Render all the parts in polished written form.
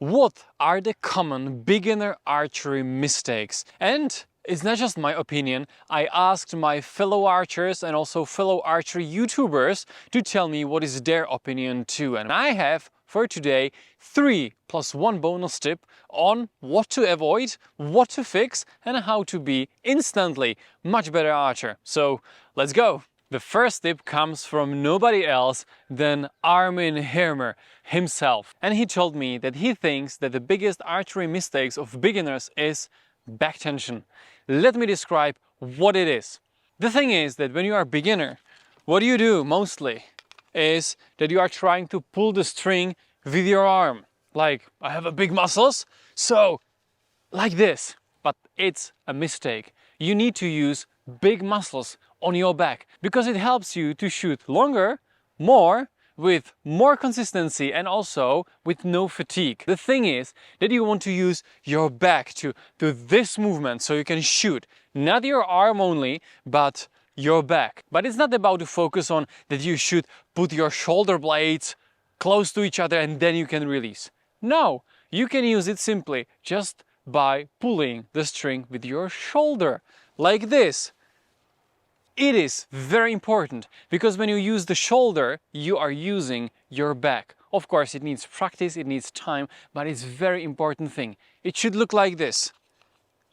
What are the common beginner archery mistakes? And it's not just my opinion. I asked my fellow archers and also fellow archery YouTubers to tell me what is their opinion too. And I have for today 3 plus 1 bonus tip on what to avoid, what to fix, and how to be instantly much better archer. So let's go! The first tip comes from nobody else than Armin Hermer himself. And he told me that he thinks that the biggest archery mistakes of beginners is back tension. Let me describe what it is. The thing is that when you are a beginner, what you do mostly is that you are trying to pull the string with your arm. Like, I have a big muscles, so like this. But it's a mistake. You need to use big muscles on your back because it helps you to shoot longer, more, with more consistency and also with no fatigue. The thing is that you want to use your back to do this movement so you can shoot, not your arm only, but your back. But it's not about to focus on that you should put your shoulder blades close to each other and then you can release. No, you can use it simply just by pulling the string with your shoulder, like this. It is very important because when you use the shoulder, you are using your back. Of course, it needs practice, it needs time, but it's a very important thing. It should look like this.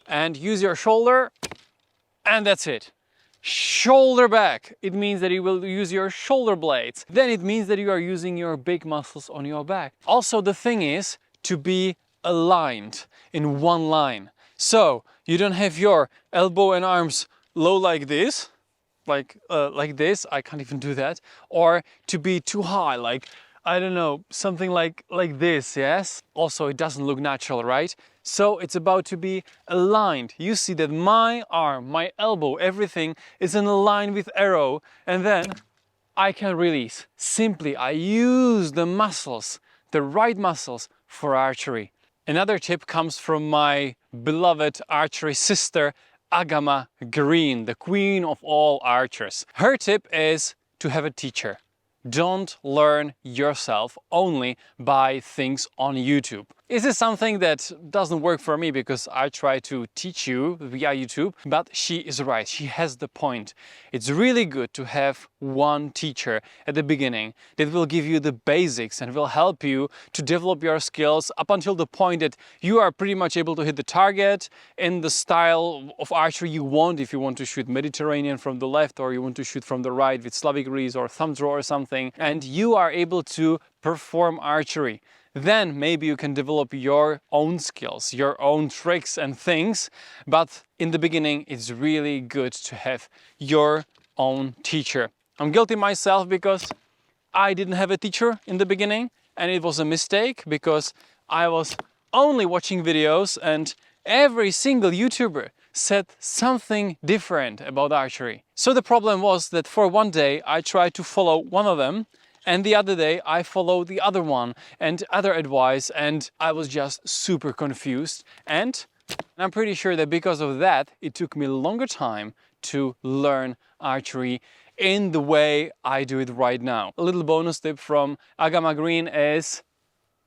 And use your shoulder, and that's it. Shoulder back. It means that you will use your shoulder blades. Then it means that you are using your big muscles on your back. Also, the thing is to be aligned in one line. So you don't have your elbow and arms low like this, like this. I can't even do that. Or to be too high, like, I don't know, something like this, yes? Also, it doesn't look natural, right? So it's about to be aligned. You see that my arm, my elbow, everything is in a line with arrow, and then I can release. Simply, I use the muscles, the right muscles for archery. Another tip comes from my beloved archery sister, Agama Green, the queen of all archers. Her tip is to have a teacher. Don't learn yourself only by things on YouTube. This is something that doesn't work for me because I try to teach you via YouTube, but she is right, she has the point. It's really good to have one teacher at the beginning that will give you the basics and will help you to develop your skills up until the point that you are pretty much able to hit the target in the style of archery you want. If you want to shoot Mediterranean from the left or you want to shoot from the right with Slavic grease or thumb draw or something, and you are able to perform archery. Then maybe you can develop your own skills, your own tricks and things. But in the beginning, it's really good to have your own teacher. I'm guilty myself because I didn't have a teacher in the beginning, and it was a mistake because I was only watching videos and every single YouTuber said something different about archery. So the problem was that for one day I tried to follow one of them, and the other day I followed the other one and other advice, and I was just super confused. And I'm pretty sure that because of that, it took me a longer time to learn archery in the way I do it right now. A little bonus tip from Agama Green is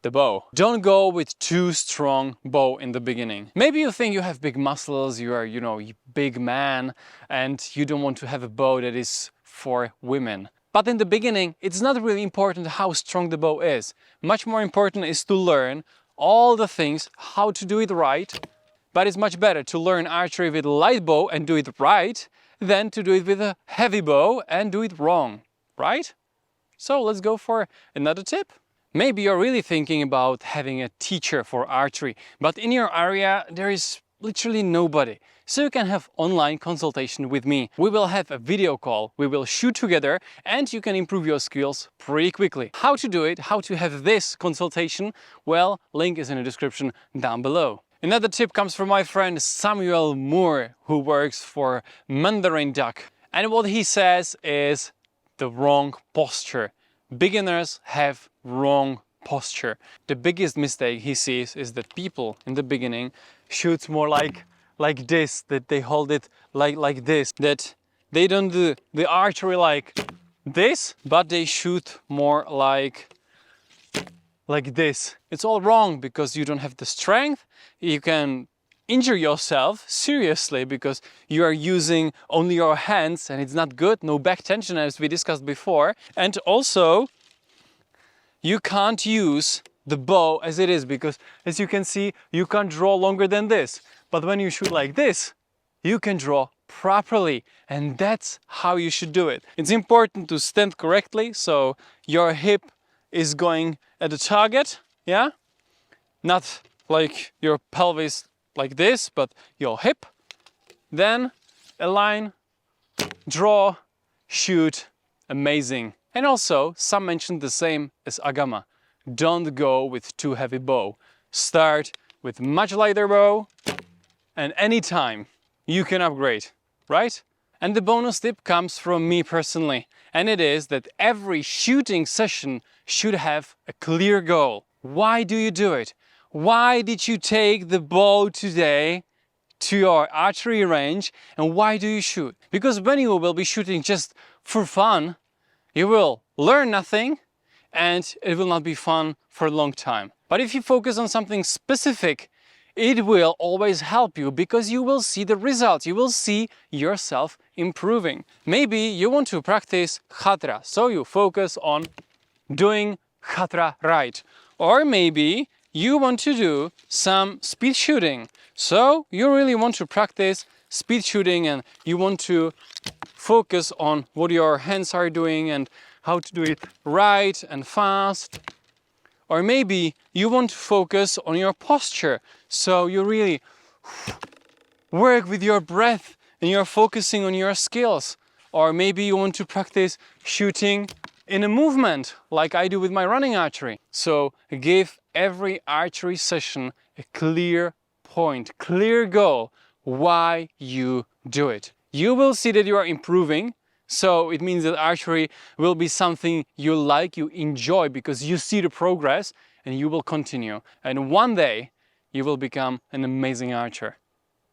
the bow. Don't go with too strong bow in the beginning. Maybe you think you have big muscles, you are, a big man, and you don't want to have a bow that is for women. But in the beginning, it's not really important how strong the bow is. Much more important is to learn all the things, how to do it right. But it's much better to learn archery with a light bow and do it right than to do it with a heavy bow and do it wrong, right? So let's go for another tip. Maybe you're really thinking about having a teacher for archery, but in your area there is literally nobody. So you can have online consultation with me. We will have a video call, we will shoot together, and you can improve your skills pretty quickly. How to do it, how to have this consultation? Well, link is in the description down below. Another tip comes from my friend Samuel Moore, who works for Mandarin Duck. And what he says is the wrong posture. Beginners have wrong posture. The biggest mistake he sees is that people in the beginning shoot more like this, that they hold it like this, that they don't do the archery like this, but they shoot more like like this. It's all wrong because you don't have the strength. You can injure yourself seriously because you are using only your hands and it's not good. No back tension, as we discussed before. And also, you can't use the bow as it is because, as you can see, you can't draw longer than this. But when you shoot like this, you can draw properly, and that's how you should do it. It's important to stand correctly, so your hip is going at the target, yeah? Not like your pelvis like this, but your hip. Then align, draw, shoot, amazing. And also, some mentioned the same as Agama. Don't go with too heavy bow. Start with much lighter bow, and anytime you can upgrade, right? And the bonus tip comes from me personally, and it is that every shooting session should have a clear goal. Why do you do it? Why did you take the bow today to your archery range, and why do you shoot? Because when you will be shooting just for fun, you will learn nothing and it will not be fun for a long time. But if you focus on something specific, it will always help you because you will see the results. You will see yourself improving. Maybe you want to practice khatra, so you focus on doing khatra right. Or maybe you want to do some speed shooting, so you really want to practice speed shooting and you want to focus on what your hands are doing and how to do it right and fast. Or maybe you want to focus on your posture, so you really work with your breath and you're focusing on your skills. Or maybe you want to practice shooting in a movement, like I do with my running archery. So give every archery session a clear point, clear goal, why you do it. You will see that you are improving. So it means that archery will be something you like, you enjoy, because you see the progress and you will continue. And one day you will become an amazing archer.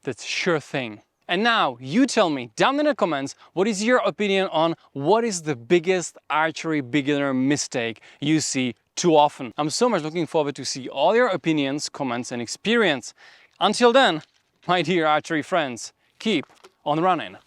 That's a sure thing. And now you tell me down in the comments, what is your opinion on what is the biggest archery beginner mistake you see too often? I'm so much looking forward to see all your opinions, comments and experience. Until then, my dear archery friends, keep on running.